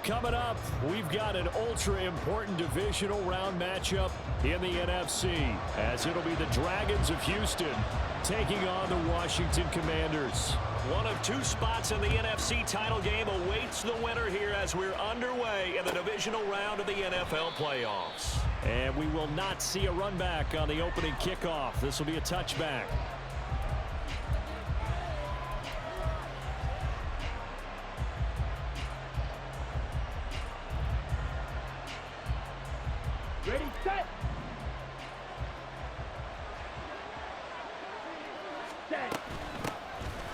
coming up, we've got an ultra-important divisional round matchup in the NFC, as it'll be the Dragons of Houston taking on the Washington Commanders. One of two spots in the NFC title game awaits the winner here as we're underway in the divisional round of the NFL playoffs. And we will not see a run back on the opening kickoff. This will be a touchback. Ready, set. Set.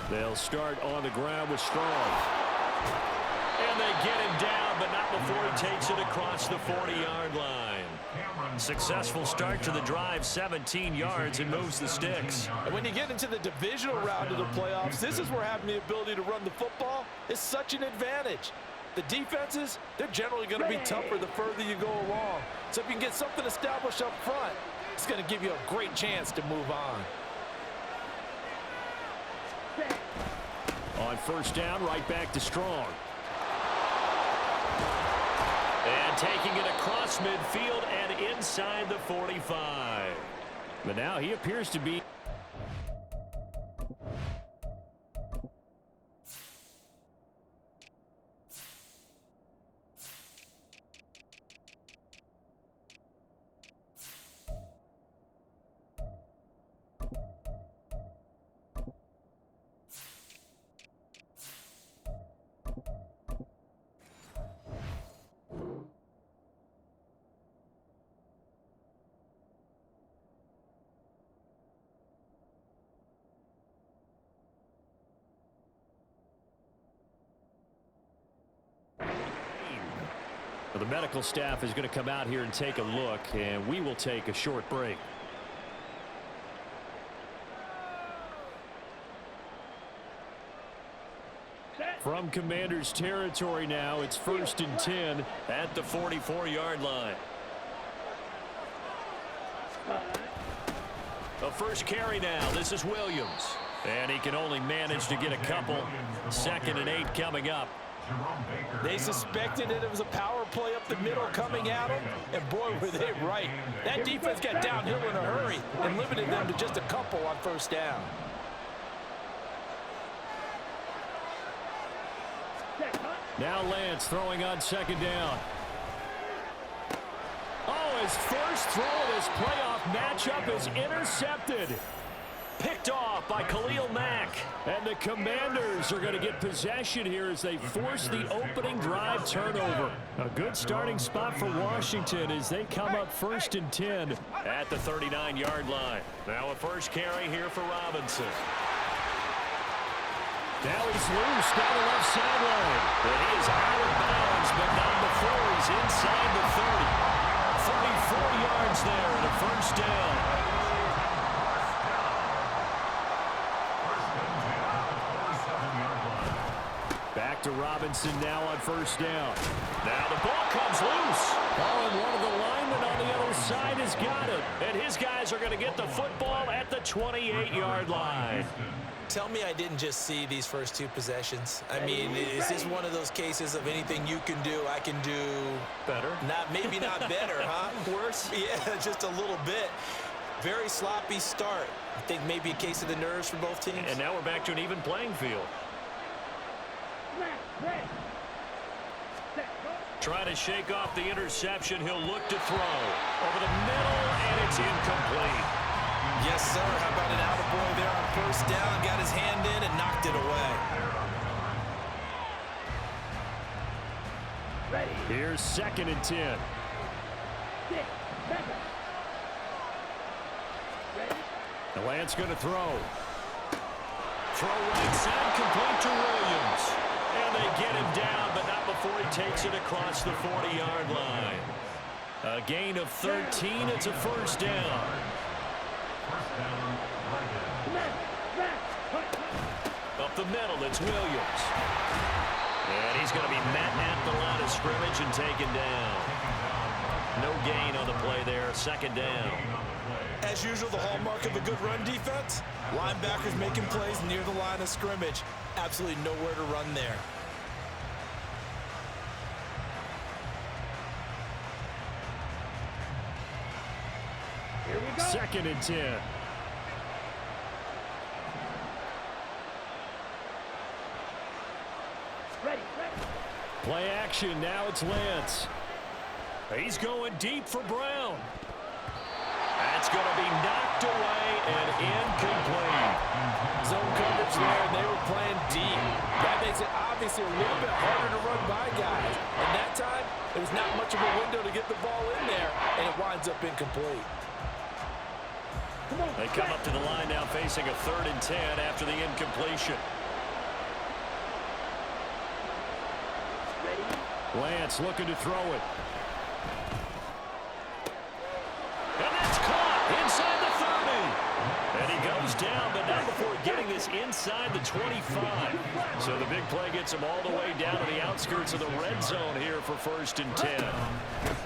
They'll start on the ground with Strong. And they get him down, but not before he takes it across the 40-yard line. Successful start to the drive, 17 yards, and moves the sticks. And when you get into the divisional round of the playoffs, this is where having the ability to run the football is such an advantage. The defenses, they're generally going to be tougher the further you go along. So if you can get something established up front, it's going to give you a great chance to move on. On first down, right back to Strong. And taking it across midfield and inside the 45. But now he appears to be... The medical staff is going to come out here and take a look, and we will take a short break. From Commanders territory now, it's 1st and 10 at the 44-yard line. The first carry now. This is Williams. And he can only manage to get a couple. 2nd and 8 coming up. They suspected it was a power play up the middle coming at them, and boy, were they right. That defense got downhill in a hurry and limited them to just a couple on first down. Now Lance throwing on 2nd down. Oh, his first throw of this playoff matchup is intercepted. Picked off by Khalil Mack. And the Commanders are going to get possession here as they force the opening drive turnover. A good starting spot for Washington as they come up 1st and 10 at the 39-yard line. Now a first carry here for Robinson. Now he's loose down the left sideline. And he is out of bounds, but not before he's inside the 30. 34 yards there and a first down. Back to Robinson now on first down. Now the ball comes loose. Oh, and one of the linemen on the other side has got it. And his guys are going to get the football at the 28-yard line. Tell me I didn't just see these first two possessions. I mean, is this one of those cases of anything you can do, I can do better? Maybe not better, huh? Worse? Yeah, just a little bit. Very sloppy start. I think maybe a case of the nerves for both teams. And now we're back to an even playing field. Trying to shake off the interception. He'll look to throw. Over the middle, and it's incomplete. Yes, sir. How about an attaboy there on first down? Got his hand in and knocked it away. Here's 2nd and 10. The Lance going to throw. Throw right side, complete to Williams. And they get him down, but not before he takes it across the 40-yard line. A gain of 13. It's a first down. Up the middle, it's Williams. And he's going to be met at the line of scrimmage and taken down. No gain on the play there, 2nd down. As usual, the hallmark of a good run defense, linebackers making plays near the line of scrimmage. Absolutely nowhere to run there. 2nd and 10. Ready. Play action. Now it's Lance. He's going deep for Brown. That's going to be knocked away and incomplete. Zone coverage there, and they were playing deep. That makes it obviously a little bit harder to run by guys. And that time, there was not much of a window to get the ball in there, and it winds up incomplete. They come up to the line now facing a 3rd and 10 after the incompletion. Lance looking to throw it. And that's caught inside the 30. And he goes down, but not before getting this inside the 25. So the big play gets him all the way down to the outskirts of the red zone here for 1st and 10.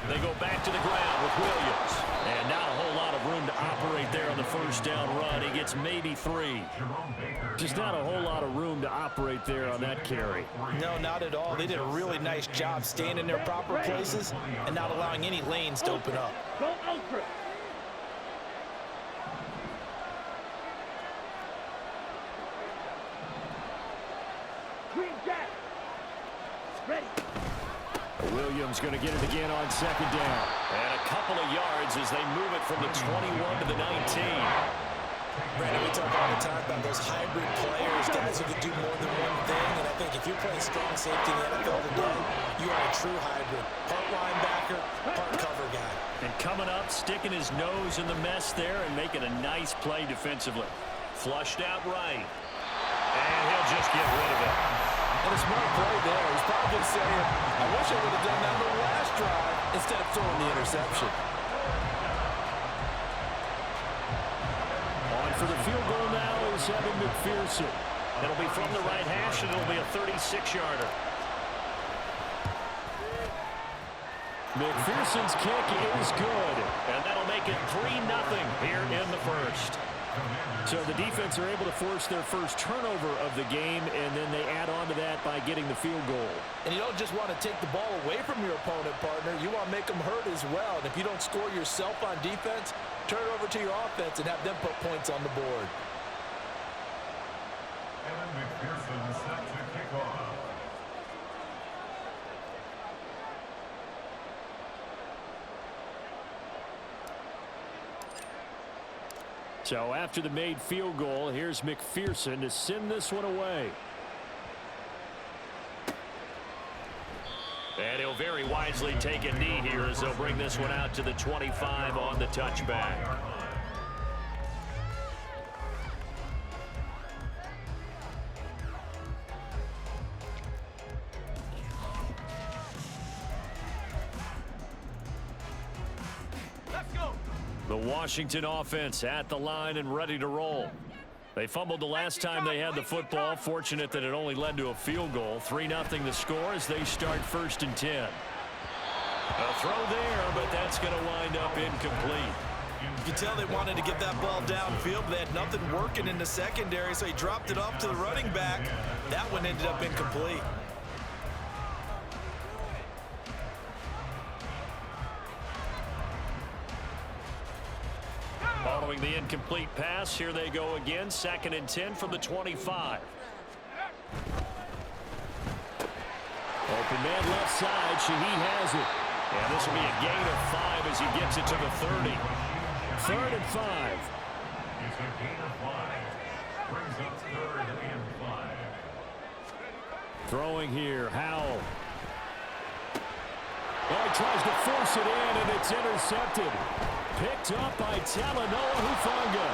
They go back to the ground with Williams. And not a whole lot of room to operate there on the 1st down run. He gets maybe 3. Just not a whole lot of room to operate there on that carry. No, not at all. They did a really nice job staying in their proper places and not allowing any lanes to open up. Go ultra. Green jack. Ready. Williams going to get it again on 2nd down. And a couple of yards as they move it from the 21 to the 19. Brandon, we talk all the time about those hybrid players, guys who can do more than one thing. And I think if you're playing strong safety in the NFL today, you are a true hybrid. Part linebacker, part cover guy. And coming up, sticking his nose in the mess there and making a nice play defensively. Flushed out right. And he'll just get rid of it. And a smart play there. He's probably saying, I wish I would have done that on the last drive instead of throwing the interception. On for the field goal now is Evan McPherson. It'll be from the right hash, and it'll be a 36-yarder. McPherson's kick is good. And that'll make it 3-0 here in the 1st. So the defense are able to force their first turnover of the game, and then they add on to that by getting the field goal. And you don't just want to take the ball away from your opponent, partner. You want to make them hurt as well. And if you don't score yourself on defense, turn it over to your offense and have them put points on the board. Evan McPherson set to kick off. So after the made field goal, here's McPherson to send this one away. And he'll very wisely take a knee here as they'll bring this one out to the 25 on the touchback. The Washington offense at the line and ready to roll. They fumbled the last time they had the football. Fortunate that it only led to a field goal. 3-0 the score as they start 1st and 10. A throw there, but that's going to wind up incomplete. You can tell they wanted to get that ball downfield, but they had nothing working in the secondary, so he dropped it off to the running back. That one ended up incomplete. Following the incomplete pass, here they go again. 2nd and 10 from the 25. Open man left side. Shaheed has it. And this will be a gain of 5 as he gets it to the 30. 3rd and 5. It's a gain of 5. Brings up 3rd and 5. Throwing here, Howell. Well, he tries to force it in, and it's intercepted. Picked up by Talanoa Hufanga.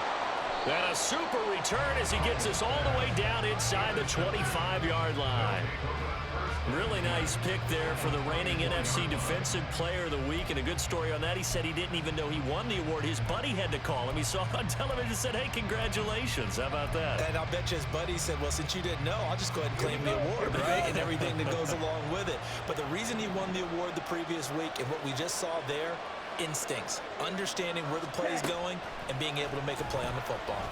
And a super return as he gets us all the way down inside the 25-yard line. Really nice pick there for the reigning NFC Defensive Player of the Week. And a good story on that. He said he didn't even know he won the award. His buddy had to call him. He saw it on television and said, hey, congratulations. How about that? And I'll bet you his buddy said, well, since you didn't know, I'll just go ahead and claim the award, right? And everything that goes along with it. But the reason he won the award the previous week and what we just saw there, instincts, understanding where the play is going and being able to make a play on the football.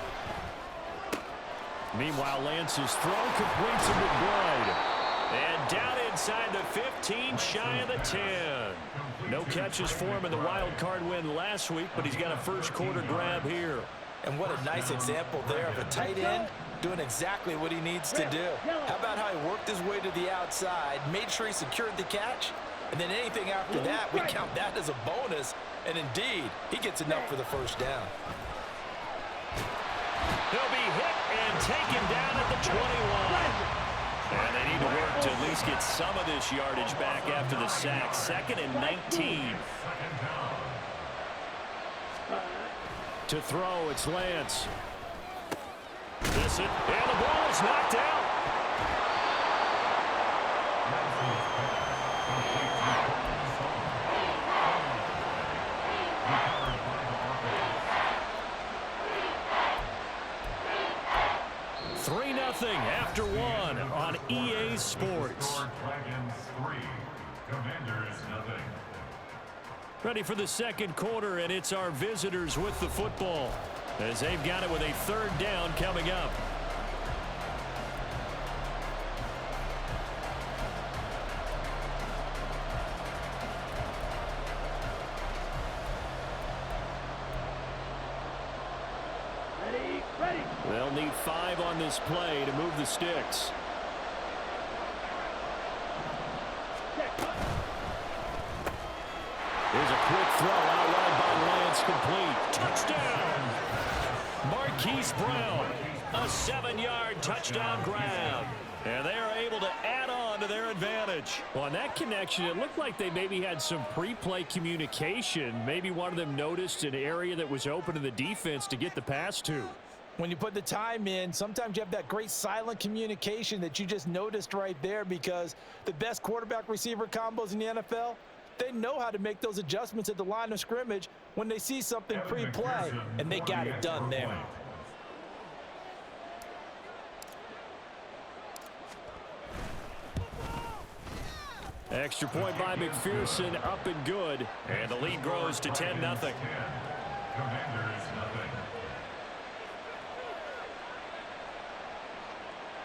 Meanwhile, Lance's throw completes to McBride. And down inside the 15, shy of the 10. No catches for him in the wild card win last week, but he's got a first quarter grab here. And what a nice example there of a tight end doing exactly what he needs to do. How about how he worked his way to the outside, made sure he secured the catch, and then anything after that, we count that as a bonus. And indeed, he gets enough for the first down. He'll be hit and taken down at the 21. And they need to work to at least get some of this yardage back after the sack. 2nd and 19. To throw, it's Lance. This it, and the ball is knocked out. After one on EA Sports. Dragons 3, Commanders nothing. Ready for the second quarter, and it's our visitors with the football as they've got it with a 3rd down coming up. They'll need 5 on this play to move the sticks. Here's a quick throw out wide by Lance, complete. Touchdown! Marquise Brown, a 7-yard touchdown grab. And they are able to add on to their advantage. Well, on that connection, it looked like they maybe had some pre-play communication. Maybe one of them noticed an area that was open to the defense to get the pass to. When you put the time in, sometimes you have that great silent communication that you just noticed right there, because the best quarterback-receiver combos in the NFL, they know how to make those adjustments at the line of scrimmage when they see something pre-play, and they got it done there. Extra point by McPherson, up and good. And the lead grows to 10-0. Commanders nothing.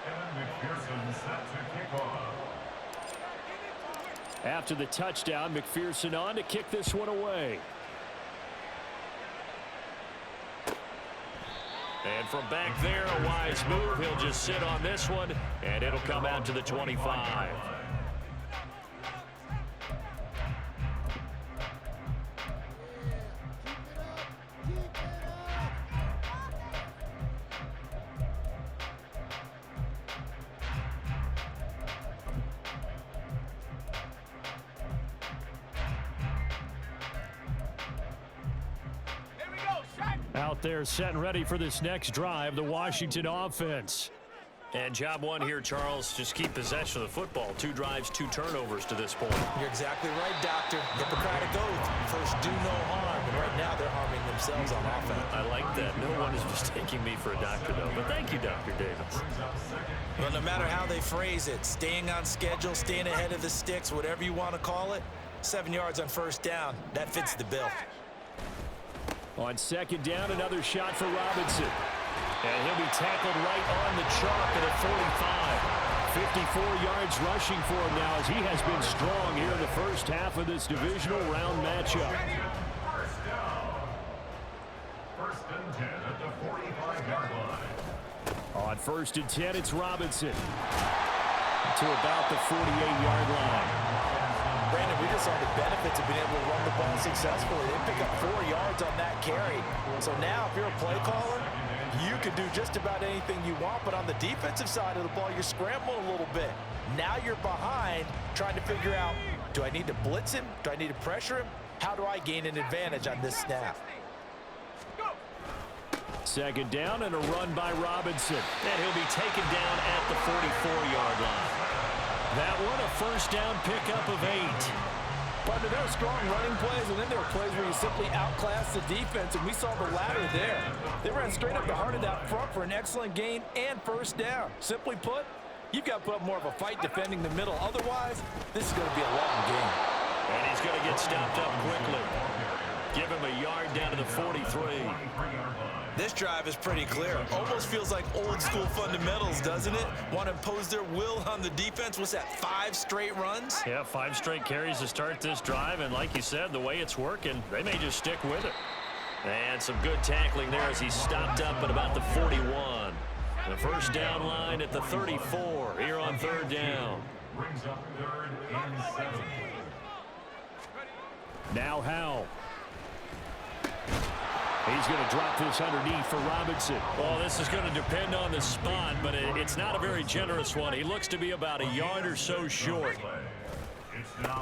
Evan McPherson set to kick off. After the touchdown, McPherson on to kick this one away. And from back there, a wise move. He'll just sit on this one, and it'll come out to the 25. Out there set and ready for this next drive, the Washington offense. And job one here, Charles, just keep possession of the football. 2 drives, 2 turnovers to this point. You're exactly right, Doctor. Hippocratic oath. First, do no harm. And right now, they're harming themselves on offense. I like that. No one is mistaking me for a doctor, though. But thank you, Dr. Davis. Well, no matter how they phrase it, staying on schedule, staying ahead of the sticks, whatever you want to call it, 7 yards on first down, that fits the bill. On second down, another shot for Robinson. And he'll be tackled right on the chalk at a 45. 54 yards rushing for him now as he has been strong here in the first half of this divisional round matchup. First down. 1st and 10 at the 45-yard line. On 1st and 10, it's Robinson to about the 48-yard line. Brandon, we just saw the benefits of being able to run the ball successfully. They pick up 4 yards on that carry. So now, if you're a play caller, you can do just about anything you want. But on the defensive side of the ball, you're scrambling a little bit. Now you're behind, trying to figure out, do I need to blitz him? Do I need to pressure him? How do I gain an advantage on this snap? Second down and a run by Robinson. And he'll be taken down at the 44-yard line. That one, a first down pickup of 8. But there are strong running plays, and then there are plays where you simply outclass the defense, and we saw the latter there. They ran straight up the heart of that front for an excellent gain and first down. Simply put, you've got to put up more of a fight defending the middle. Otherwise, this is going to be a long game. And he's going to get stopped up quickly. Give him a yard down to the 43. This drive is pretty clear. Almost feels like old school fundamentals, doesn't it? Want to impose their will on the defense. What's that, 5 straight runs? Yeah, 5 straight carries to start this drive, and like you said, the way it's working, they may just stick with it. And some good tackling there as he stopped up at about the 41. The first down line at the 34 here on 3rd down. Brings up 3rd and 7. Now Howell. He's going to drop this underneath for Robinson. Well, this is going to depend on the spot, but it's not a very generous one. He looks to be about a yard or so short.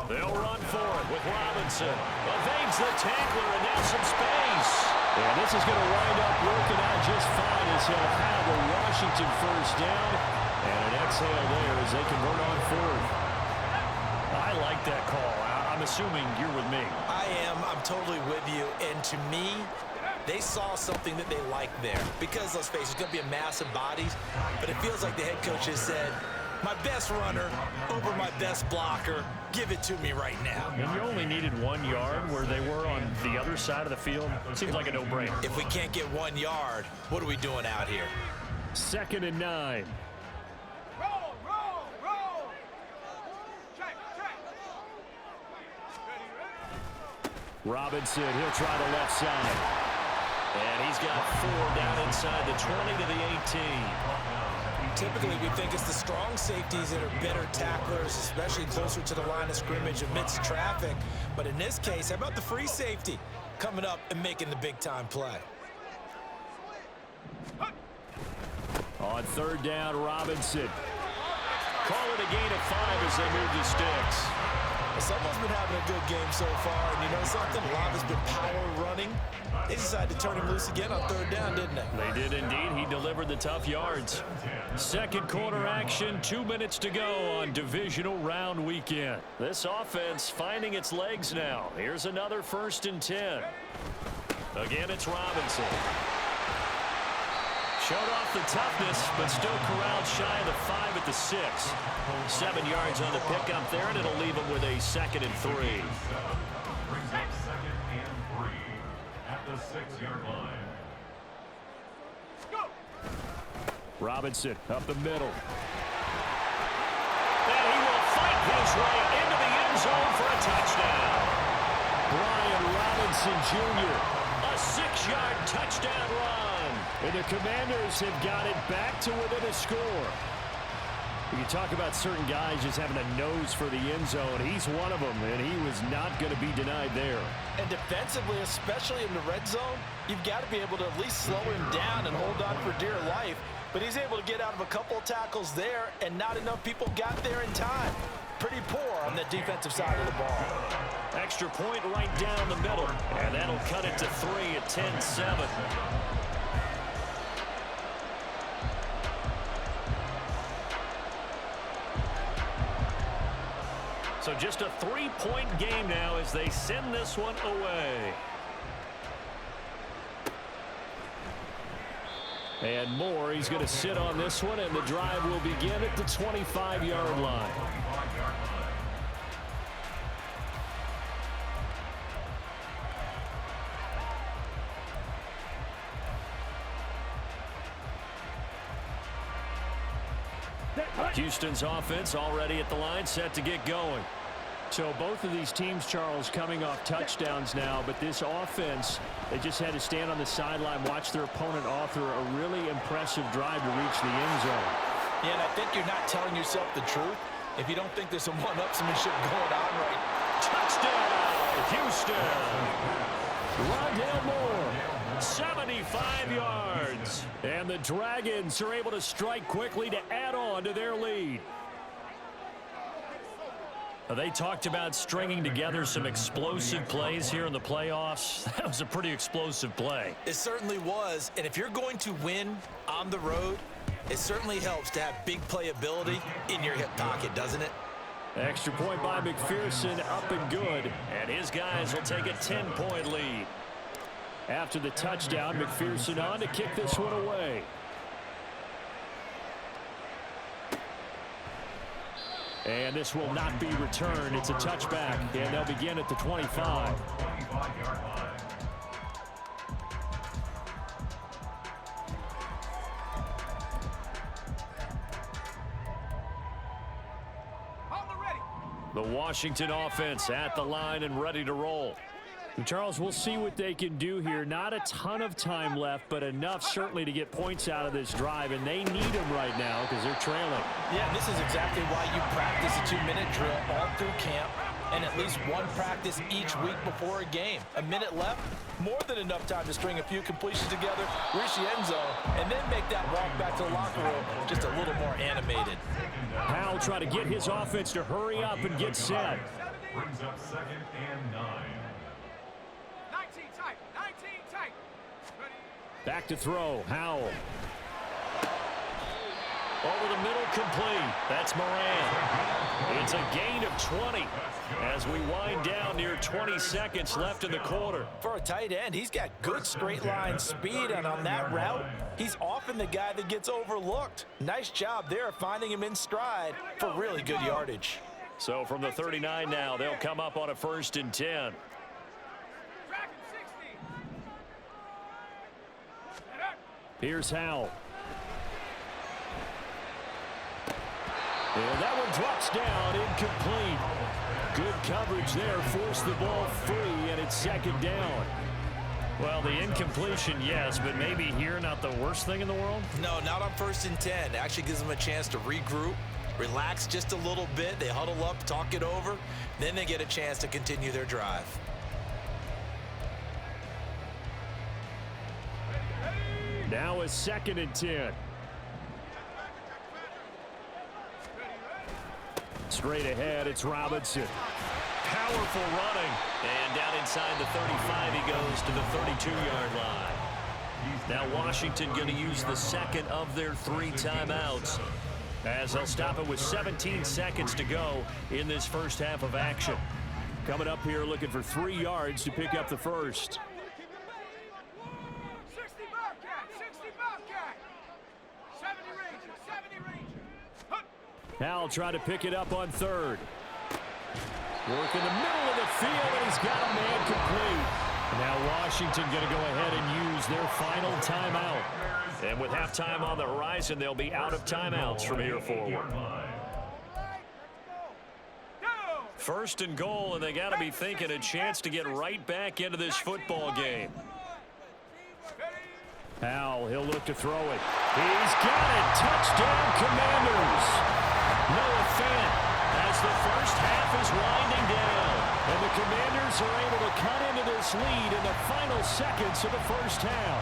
They'll run for it with Robinson. Evades the tackler and now some space. And this is going to wind up working out just fine as he'll have a Washington first down. And an exhale there as they convert on 4th. I like that call. I'm assuming you're with me. I am. I'm totally with you. And to me, they saw something that they liked there. Because, let's face it, it's going to be a mass of bodies. But it feels like the head coach has said, my best runner over my best blocker. Give it to me right now. And you only needed 1 yard where they were on the other side of the field. Seems like a no-brainer. If we can't get 1 yard, what are we doing out here? 2nd and 9. Roll. Check. Robinson, he'll try the left side. And he's got 4 down inside the 20 to the 18. Typically, we think it's the strong safeties that are better tacklers, especially closer to the line of scrimmage amidst traffic. But in this case, how about the free safety coming up and making the big-time play? On 3rd down, Robinson. Call it a gain of 5 as they move the sticks. Someone's been having a good game so far, and you know something? A lot has been power running. They decided to turn him loose again on 3rd down, didn't they? They did indeed. He delivered the tough yards. 2nd quarter action, 2 minutes to go on divisional round weekend. This offense finding its legs now. Here's another 1st and 10. Again, it's Robinson. Showed off the toughness, but still corralled shy of the 5 at the 6. 7 yards on the pickup there, and it'll leave him with a 2nd and 3. Brings up 2nd and 3 at the 6-yard line. Robinson up the middle. And he will fight his way into the end zone for a touchdown. Brian Robinson Jr. A 6-yard touchdown run. And the Commanders have got it back to within a score. You can talk about certain guys just having a nose for the end zone. He's one of them, and he was not going to be denied there. And defensively, especially in the red zone, you've got to be able to at least slow him down and hold on for dear life. But he's able to get out of a couple of tackles there, and not enough people got there in time. Pretty poor on the defensive side of the ball. Extra point right down the middle, and that'll cut it to 3 at 10-7. So just a 3-point game now as they send this one away. And Moore, he's going to sit on this one, and the drive will begin at the 25-yard line. Houston's offense already at the line, set to get going. So both of these teams, Charles, coming off touchdowns now, but this offense, they just had to stand on the sideline, watch their opponent author a really impressive drive to reach the end zone. Yeah, and I think you're not telling yourself the truth if you don't think there's some one-upsmanship going on right. Touchdown, Houston. Rondale Moore. 75 yards. And the Dragons are able to strike quickly to add on to their lead. They talked about stringing together some explosive plays here in the playoffs. That was a pretty explosive play. It certainly was, and if you're going to win on the road, it certainly helps to have big playability in your hip pocket, doesn't it? Extra point by McPherson, up and good. And his guys will take a 10-point lead. After the touchdown, McPherson on to kick this one away. And this will not be returned. It's a touchback, and they'll begin at the 25. 35-yard line. On the ready. The Washington offense at the line and ready to roll. And Charles, we'll see what they can do here. Not a ton of time left, but enough certainly to get points out of this drive, and they need them right now because they're trailing. Yeah, and this is exactly why you practice a 2-minute drill all through camp and at least one practice each week before a game. A minute left, more than enough time to string a few completions together, reach the end zone, and then make that walk back to the locker room just a little more animated. Powell trying to get his offense to hurry up and get set. Brings up 2nd and 9. 19 tight. 19 tight. Ready. Back to throw. Howell. Over the middle, complete. That's Moran. It's a gain of 20 as we wind down near 20 seconds left in the quarter. For a tight end, he's got good straight line speed, and on that route, he's often the guy that gets overlooked. Nice job there finding him in stride for really good yardage. So from the 39 now, they'll come up on a 1st and 10. Tracking 60. Here's Howell. And that one drops down, incomplete. Good coverage there, forced the ball free, and it's 2nd down. Well, the incompletion, yes, but maybe here not the worst thing in the world? No, not on 1st and 10. Actually gives them a chance to regroup, relax just a little bit. They huddle up, talk it over, then they get a chance to continue their drive. Now a 2nd and 10. Straight ahead, it's Robinson. Powerful running. And down inside the 35, he goes to the 32-yard line. Now Washington going to use the 2nd of their 3 timeouts as they'll stop it with 17 seconds to go in this first half of action. Coming up here looking for 3 yards to pick up the first. 60 Bobcat. 60 Bobcat. 70 Ranger. 70 Ranger. Hunt. Howell trying to pick it up on 3rd. Work in the middle of the field, and he's got a man complete. Now Washington going to go ahead and use their final timeout. And with halftime on the horizon, they'll be out of timeouts from here forward. 1st and goal, and they got to be thinking a chance to get right back into this football game. Howell, he'll look to throw it. He's got it. Touchdown, Commanders. Noah Fant as the first half is winding down. And the Commanders are able to cut into this lead in the final seconds of the first half.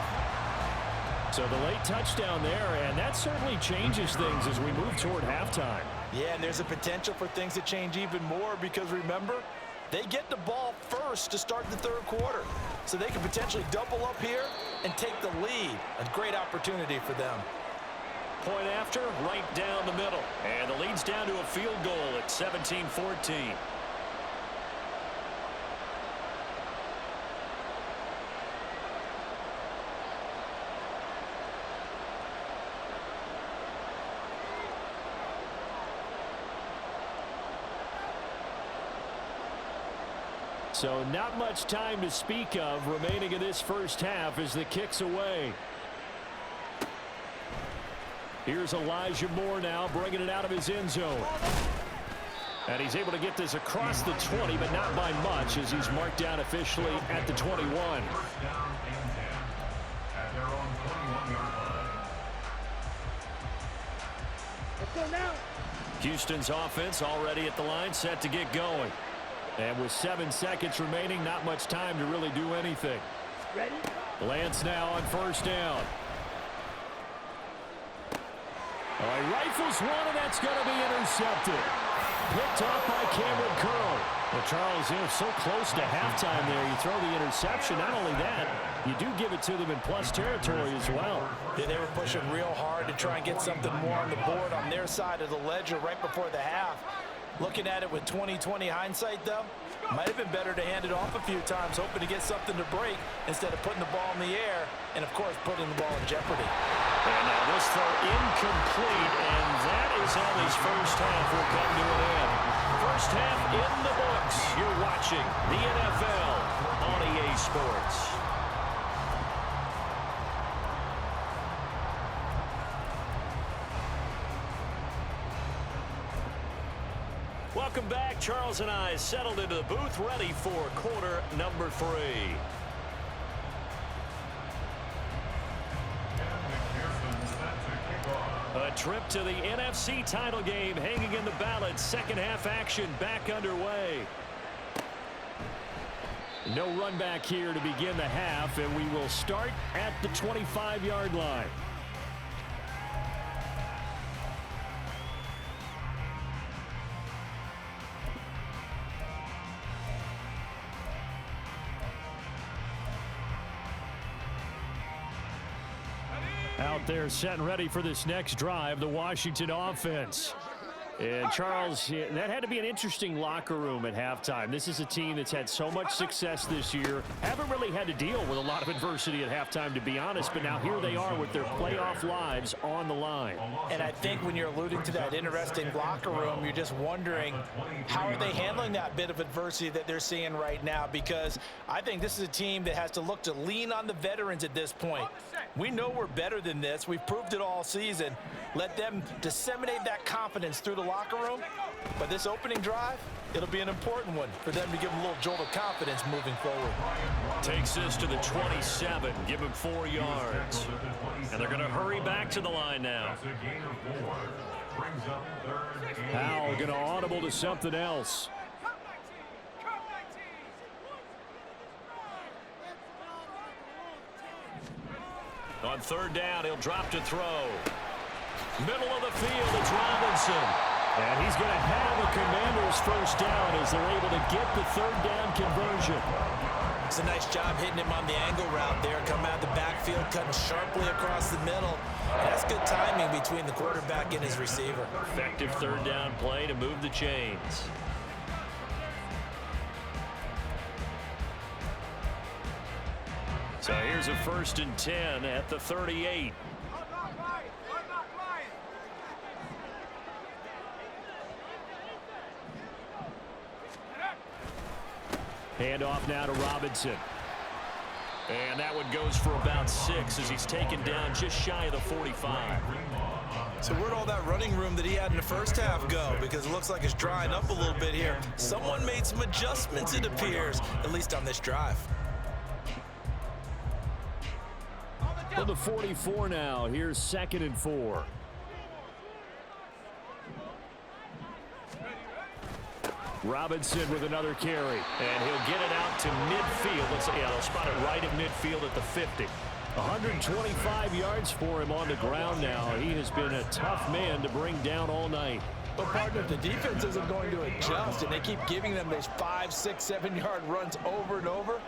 So the late touchdown there, and that certainly changes things as we move toward halftime. Yeah, and there's a potential for things to change even more because, remember, they get the ball first to start the 3rd quarter. So they can potentially double up here and take the lead. A great opportunity for them. Point after, right down the middle. And the lead's down to a field goal at 17-14. So not much time to speak of remaining in this first half as the kick's away. Here's Elijah Moore now bringing it out of his end zone. And he's able to get this across the 20, but not by much as he's marked down officially at the 21. Down and 10 at their own 21-yard line. Houston's offense already at the line, set to get going. And with 7 seconds remaining, not much time to really do anything. Ready? Lance now on 1st down. He rifles one, and that's going to be intercepted. Picked off by Cameron Curl. Well, Charles, so close to halftime there. You throw the interception. Not only that, you do give it to them in plus territory as well. Yeah, they were pushing real hard to try and get something more on the board on their side of the ledger right before the half. Looking at it with 20/20 hindsight, though, might have been better to hand it off a few times, hoping to get something to break instead of putting the ball in the air and, of course, putting the ball in jeopardy. And now this throw incomplete, and that is how this first half will come to an end. First half in the books. You're watching the NFL on Sports. Welcome back. Charles and I settled into the booth, ready for quarter number 3. A trip to the NFC title game hanging in the balance. Second half action back underway. No run back here to begin the half, and we will start at the 25-yard line. Out there set and ready for this next drive, the Washington offense. And Charles, that had to be an interesting locker room at halftime. This is a team that's had so much success this year. Haven't really had to deal with a lot of adversity at halftime, to be honest. But now here they are with their playoff lives on the line. And I think when you're alluding to that interesting locker room, you're just wondering how are they handling that bit of adversity that they're seeing right now? Because I think this is a team that has to look to lean on the veterans at this point. We know we're better than this. We've proved it all season. Let them disseminate that confidence through the locker room. But this opening drive, it'll be an important one for them to give them a little jolt of confidence moving forward. Takes this to the 27, give him 4 yards. And they're going to hurry back to the line now. Powell going to audible to something else. On third down, he'll drop to throw. Middle of the field, it's Robinson. And he's going to have a Commanders first down as they're able to get the third down conversion. It's a nice job hitting him on the angle route there. Coming out of the backfield, cutting sharply across the middle. And that's good timing between the quarterback and his receiver. Effective third down play to move the chains. So here's a 1st and 10 at the 38. Handoff now to Robinson. And that one goes for about 6 as he's taken down just shy of the 45. So where'd all that running room that he had in the first half go? Because it looks like it's drying up a little bit here. Someone made some adjustments, it appears, at least on this drive. To the 44 now. Here's 2nd and 4. Robinson with another carry. And he'll get it out to midfield. They'll spot it right at midfield at the 50. 125 yards for him on the ground now. He has been a tough man to bring down all night. But partner, if the defense isn't going to adjust and they keep giving them those 5, 6, 7-yard runs over and over,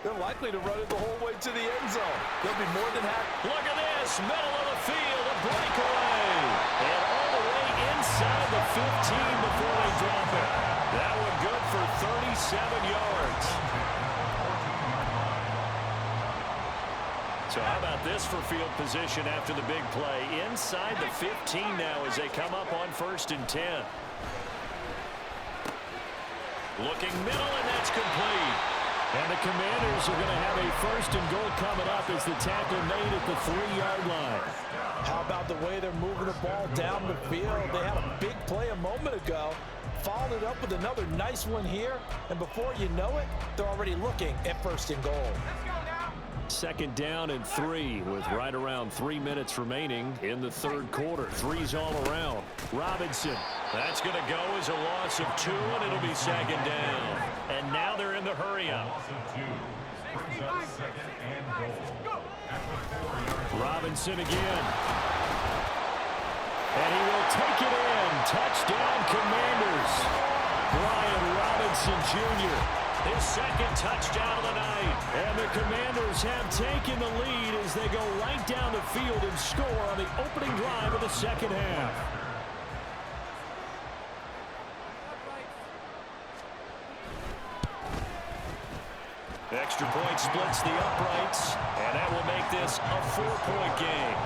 they're likely to run it the whole way to the end zone. They'll be more than happy. Look at this, middle of the field, a breakaway. And all the way inside the 15 before they drop it. That one good for 37 yards. So how about this for field position after the big play? Inside the 15 now as they come up on 1st and 10. Looking middle, and that's complete. And the Commanders are going to have a 1st and goal coming up as the tackle made at the 3-yard line. How about the way they're moving the ball down the field? They had a big play a moment ago. Followed it up with another nice one here. And before you know it, they're already looking at 1st and goal. 2nd down and 3 with right around 3 minutes remaining in the 3rd quarter. 3's all around. Robinson. That's going to go as a loss of 2, and it'll be 2nd down. And now they're in the hurry-up. Robinson again. And he will take it in. Touchdown, Commanders. Brian Robinson Jr. His 2nd touchdown of the night. And the Commanders have taken the lead as they go right down the field and score on the opening drive of the 2nd half. Extra point splits the uprights, and that will make this a 4-point game.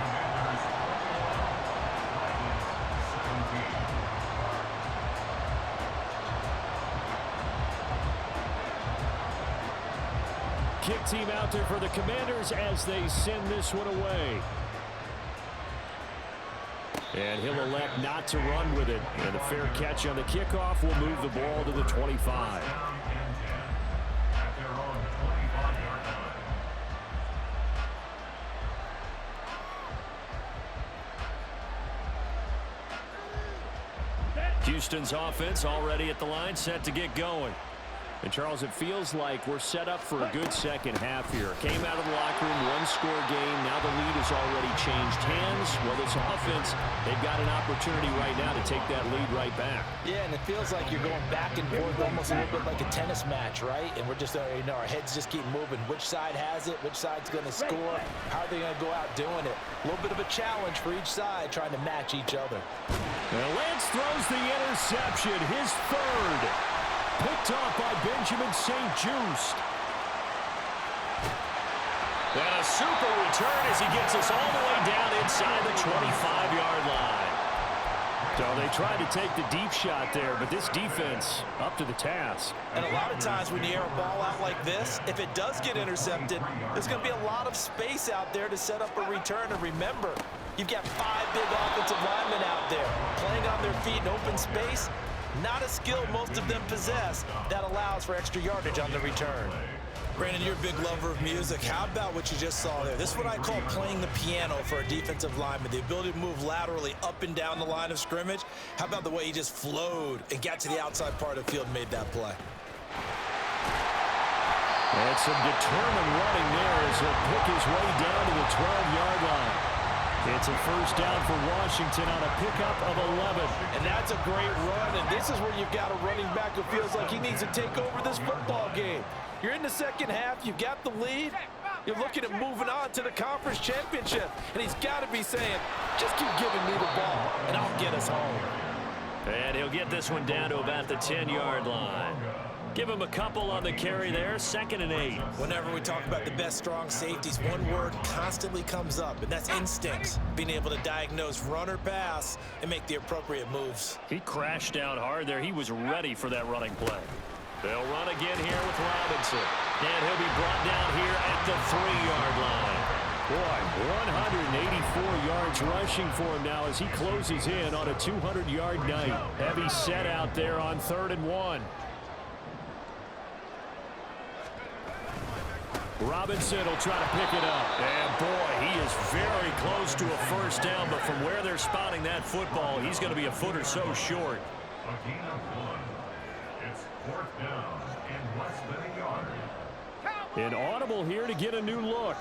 kick team out there for the Commanders as they send this one away. And he'll elect not to run with it. And a fair catch on the kickoff will move the ball to the 25. Houston's offense already at the line, set to get going. And, Charles, it feels like we're set up for a good second half here. Came out of the locker room, one-score game. Now the lead has already changed hands. Well, this offense, they've got an opportunity right now to take that lead right back. Yeah, and it feels like you're going back and forth almost a little bit like a tennis match, right? And we're just, our heads just keep moving. Which side has it? Which side's going to score? How are they going to go out doing it? A little bit of a challenge for each side trying to match each other. Well, Lance throws the interception, his third. Picked off by Benjamin St-Juste. And a super return as he gets us all the way down inside the 25-yard line. So they tried to take the deep shot there, but this defense up to the task. And a lot of times when you air a ball out like this, if it does get intercepted, there's going to be a lot of space out there to set up a return. And remember, you've got 5 big offensive linemen out there playing on their feet in open space. Not a skill most of them possess that allows for extra yardage on the return. Brandon, you're a big lover of music. How about what you just saw there? This is what I call playing the piano for a defensive lineman. The ability to move laterally up and down the line of scrimmage. How about the way he just flowed and got to the outside part of the field and made that play? And some determined running there as he'll pick his way down to the 12-yard line. It's a first down for Washington on a pickup of 11. And that's a great run, and this is where you've got a running back who feels like he needs to take over this football game. You're in the second half, you've got the lead, you're looking at moving on to the conference championship, and he's got to be saying, just keep giving me the ball, and I'll get us home. And he'll get this one down to about the 10-yard line. Give him a couple on the carry there, 2nd and 8. Whenever we talk about the best strong safeties, one word constantly comes up, and that's instincts. Being able to diagnose run or pass and make the appropriate moves. He crashed down hard there. He was ready for that running play. They'll run again here with Robinson. And he'll be brought down here at the 3-yard line. Boy, 184 yards rushing for him now as he closes in on a 200-yard night. Heavy set out there on 3rd and 1. Robinson will try to pick it up. And boy, he is very close to a first down, but from where they're spotting that football, he's going to be a foot or so short. A gain of 1. It's 4th down and less than a yard. An audible here to get a new look.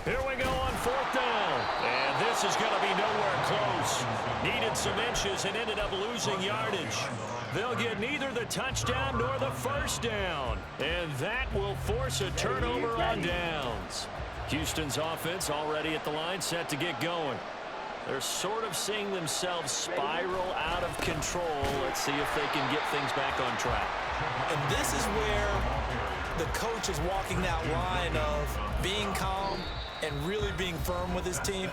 Here we go on 4th down. And this is going to be nowhere close. Needed some inches and ended up losing yardage. They'll get neither the touchdown nor the first down. And that will force a turnover on downs. Houston's offense already at the line, set to get going. They're sort of seeing themselves spiral out of control. Let's see if they can get things back on track. And this is where the coach is walking that line of being calm and really being firm with his team.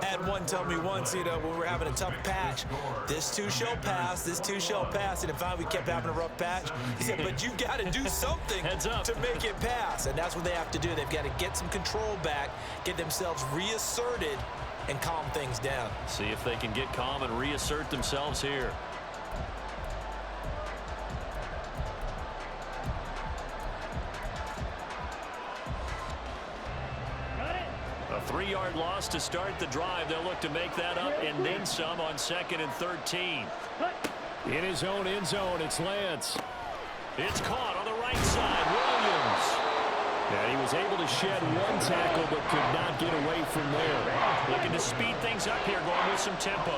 I had one tell me once, when we were having a tough patch, this too shall pass, this too shall pass. And finally we kept having a rough patch. He said, but you got to do something to make it pass. And that's what they have to do. They've got to get some control back, get themselves reasserted, and calm things down. See if they can get calm and reassert themselves here. A 3-yard loss to start the drive. They'll look to make that up and then some on 2nd and 13. In his own end zone, it's Lance. It's caught on the right side. Williams. And he was able to shed one tackle but could not get away from there. Looking to speed things up here, going with some tempo.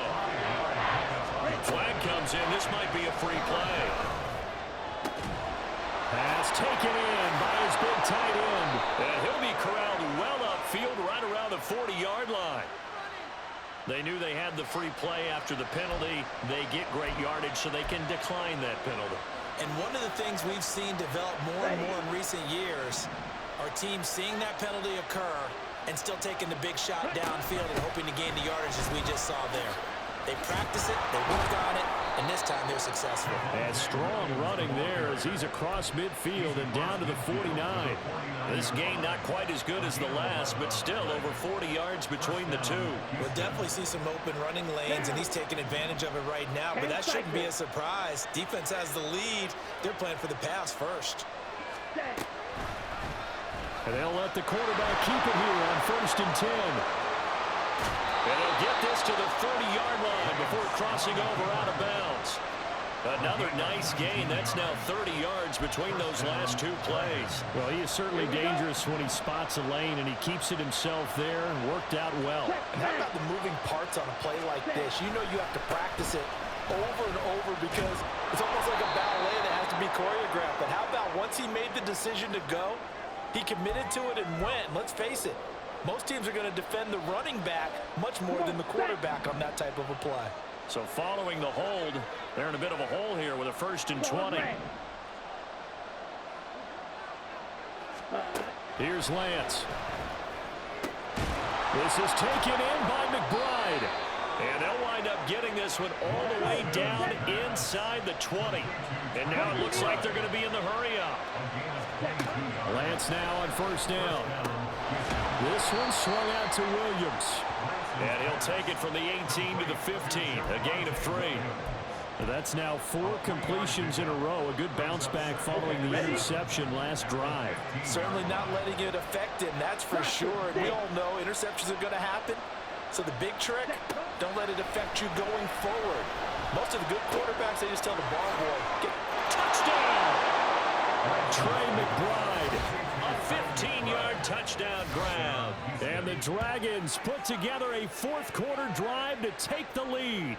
Flag comes in. This might be a free play. Pass taken in by his big tight end. And he'll be corralled well upfield right around the 40-yard line. They knew they had the free play after the penalty. They get great yardage so they can decline that penalty. And one of the things we've seen develop more and more in recent years are teams seeing that penalty occur and still taking the big shot downfield and hoping to gain the yardage as we just saw there. They practice it, they work on it, and this time they're successful. And strong running there as he's across midfield and down to the 49. This game not quite as good as the last, but still over 40 yards between the two. We'll definitely see some open running lanes, and he's taking advantage of it right now, but that shouldn't be a surprise. Defense has the lead. They're playing for the pass first. And they'll let the quarterback keep it here on 1st and 10. And they'll get this to the 30-yard line before crossing over out of bounds. Another nice gain. That's now 30 yards between those last two plays. Well, he is certainly dangerous when he spots a lane, and he keeps it himself there and worked out well. And how about the moving parts on a play like this? You know you have to practice it over and over because it's almost like a ballet that has to be choreographed. But how about once he made the decision to go, he committed to it and went. Let's face it, most teams are going to defend the running back much more than the quarterback on that type of a play. So following the hold, they're in a bit of a hole here with a 1st and 20. Here's Lance. This is taken in by McBride. And they'll wind up getting this one all the way down inside the 20. And now it looks like they're going to be in the hurry-up. Lance now on 1st down. This one swung out to Williams. And he'll take it from the 18 to the 15, a gain of 3. That's now 4 completions in a row. A good bounce back following the interception last drive. Certainly not letting it affect him, that's for sure. And we all know interceptions are going to happen. So the big trick, don't let it affect you going forward. Most of the good quarterbacks, they just tell the ball boy, Touchdown! Trey McBride. A 15-yard touchdown grab. And the Dragons put together a 4th quarter drive to take the lead.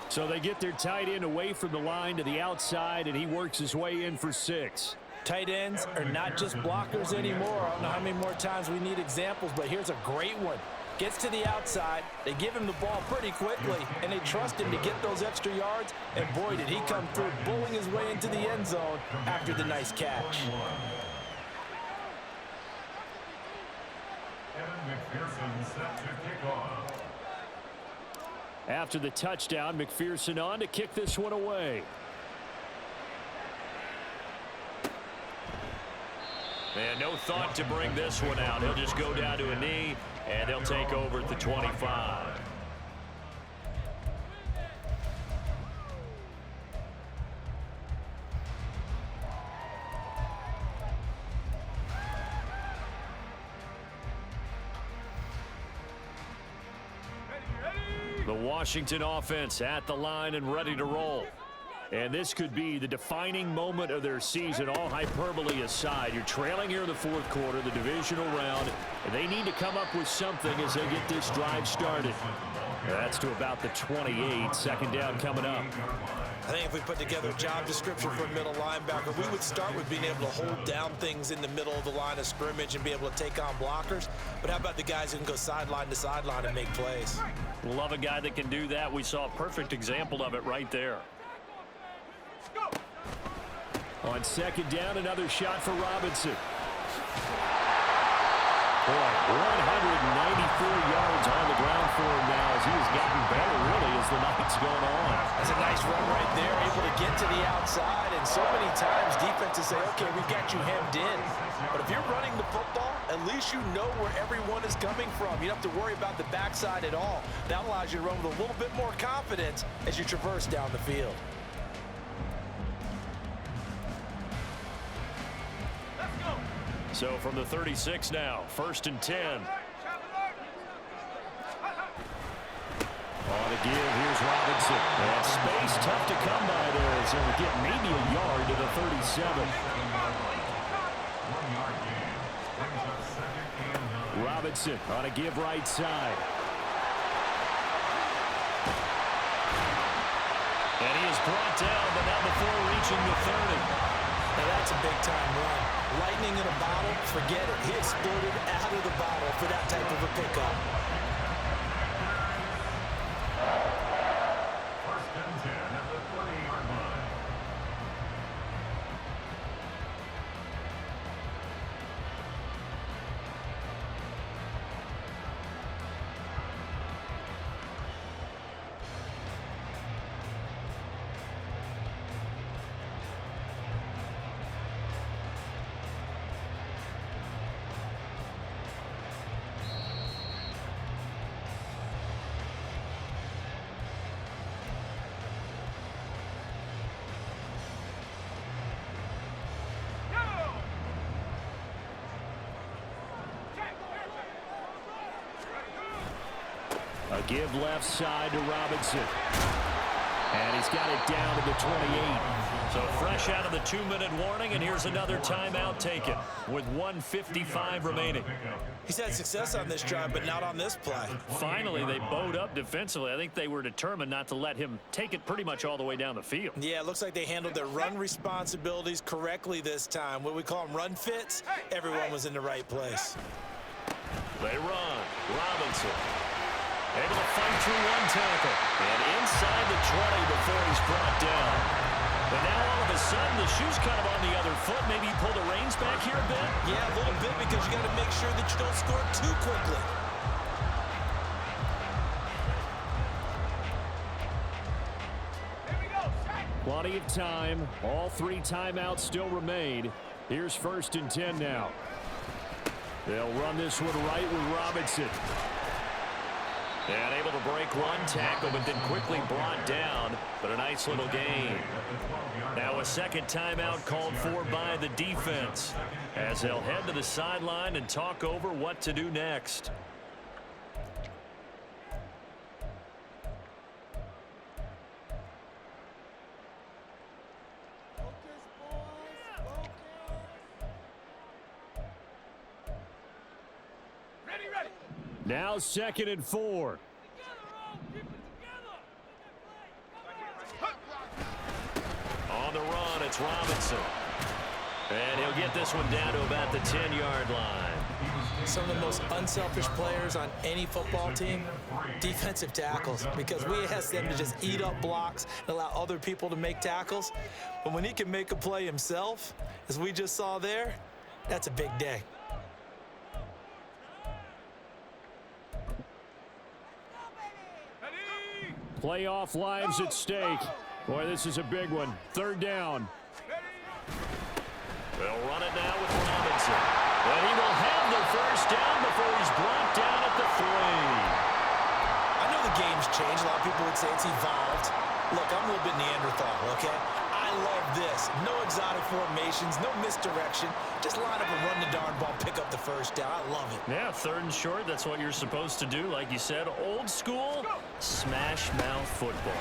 So they get their tight end away from the line to the outside, and he works his way in for 6. tight ends are not just blockers anymore. I don't know how many more times we need examples, but here's a great one. Gets to the outside, they give him the ball pretty quickly, and they trust him to get those extra yards, and boy, did he come through, bowling his way into the end zone after the nice catch. After the touchdown, McPherson on to kick this one away. And no thought to bring this one out. He'll just go down to a knee, and they'll take over at the 25. The Washington offense at the line and ready to roll. And this could be the defining moment of their season, all hyperbole aside. You're trailing here in the 4th quarter, the divisional round, and they need to come up with something as they get this drive started. That's to about the 28, 2nd down coming up. I think if we put together a job description for a middle linebacker, we would start with being able to hold down things in the middle of the line of scrimmage and be able to take on blockers. But how about the guys who can go sideline to sideline and make plays? Love a guy that can do that. We saw a perfect example of it right there. On 2nd down, another shot for Robinson. Boy, 194 yards on the ground for him now as he has gotten better, really, as the night's going on. That's a nice run right there, able to get to the outside, and so many times defenses say, okay, we've got you hemmed in. But if you're running the football, at least you know where everyone is coming from. You don't have to worry about the backside at all. That allows you to run with a little bit more confidence as you traverse down the field. So from the 36 now, 1st and 10. On a give, here's Robinson. And space tough to come by there. So we get maybe a yard to the 37. Robinson on a give right side. And he is brought down, but not before reaching the 30. Now that's a big-time run. Lightning in a bottle, forget it. He exploded out of the bottle for that type of a pickup. First and 10 at the 20-yard line. A give left side to Robinson. And he's got it down to the 28. So fresh out of the 2-minute warning, and here's another timeout taken with 1:55 remaining. He's had success on this drive, but not on this play. Finally, they bowed up defensively. I think they were determined not to let him take it pretty much all the way down the field. Yeah, it looks like they handled their run responsibilities correctly this time. What we call them run fits, everyone was in the right place. They run. Robinson able to fight through one tackle. And inside the 20 before he's brought down. But now all of a sudden the shoe's kind of on the other foot. Maybe you pull the reins back here a bit? Yeah, a little bit, because you got to make sure that you don't score too quickly. Here we go, set. Plenty of time. All 3 timeouts still remain. Here's 1st and 10 now. They'll run this one right with Robinson. And able to break one tackle, but then quickly brought down. But a nice little gain. Now a second timeout called for by the defense, as they'll head to the sideline and talk over what to do next. Ready. Now 2nd and 4. On the run, it's Robinson. And he'll get this one down to about the 10-yard line. Some of the most unselfish players on any football team, defensive tackles, because we ask them to just eat up blocks and allow other people to make tackles. But when he can make a play himself, as we just saw there, that's a big day. Ready. Playoff lives at stake. Boy, this is a big one. 3rd down. They'll run it now with Robinson. And he will have the first down before he's brought down at the 3. I know the game's changed. A lot of people would say it's evolved. Look, I'm a little bit Neanderthal, okay? I love this. No exotic formations, no misdirection. Just line up and run the darn ball, pick up the first down. I love it. Yeah, 3rd and short, that's what you're supposed to do. Like you said, old school, smash mouth football.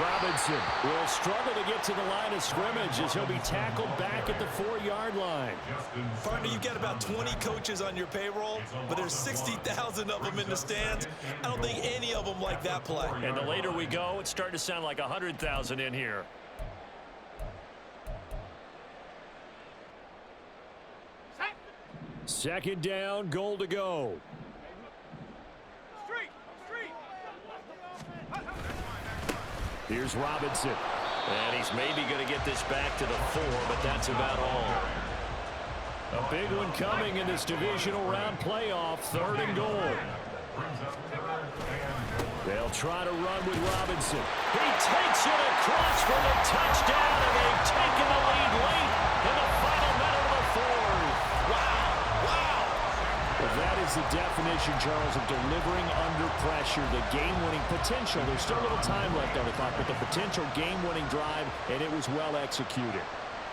Robinson will struggle to get to the line of scrimmage as he'll be tackled back at the 4-yard line. Partner, you've got about 20 coaches on your payroll, but there's 60,000 of them in the stands. I don't think any of them like that play. And the later we go, it's starting to sound like 100,000 in here. Set. 2nd down, goal to go. Street. Here's Robinson. And he's maybe going to get this back to the 4, but that's about all. A big one coming in this divisional round playoff. 3rd and goal. They'll try to run with Robinson. He takes it across for the touchdown, and they've taken the lead late in the final minute of the 4th. Wow. Well, that is the definition, Charles, of delivering under pressure. The game-winning potential. There's still a little time left on the clock, but the potential game-winning drive, and it was well executed.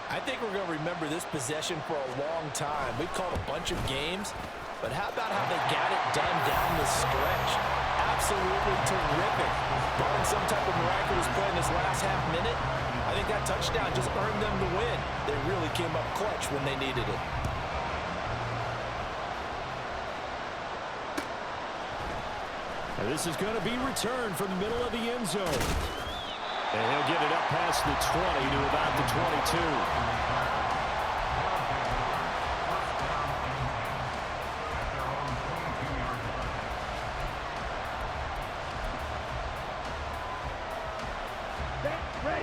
I think we're going to remember this possession for a long time. We've called a bunch of games, but how about how they got it done down the stretch? Absolutely terrific. Barring some type of miraculous play in this last half minute, I think that touchdown just earned them the win. They really came up clutch when they needed it. And this is going to be returned from the middle of the end zone. And he'll get it up past the 20 to about the 22.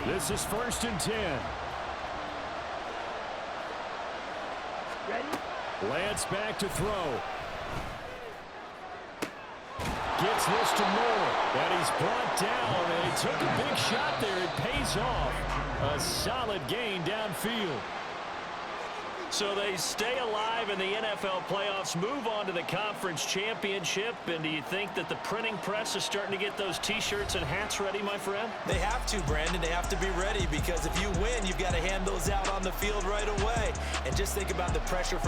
This is 1st and 10. Lance back to throw. Gets this to Moore. And he's brought down. And he took a big shot there. It pays off. A solid gain downfield. So they stay alive in the NFL playoffs, move on to the conference championship. And do you think that the printing press is starting to get those T-shirts and hats ready, my friend? They have to, Brandon. They have to be ready, because if you win, you've got to hand those out on the field right away. And just think about the pressure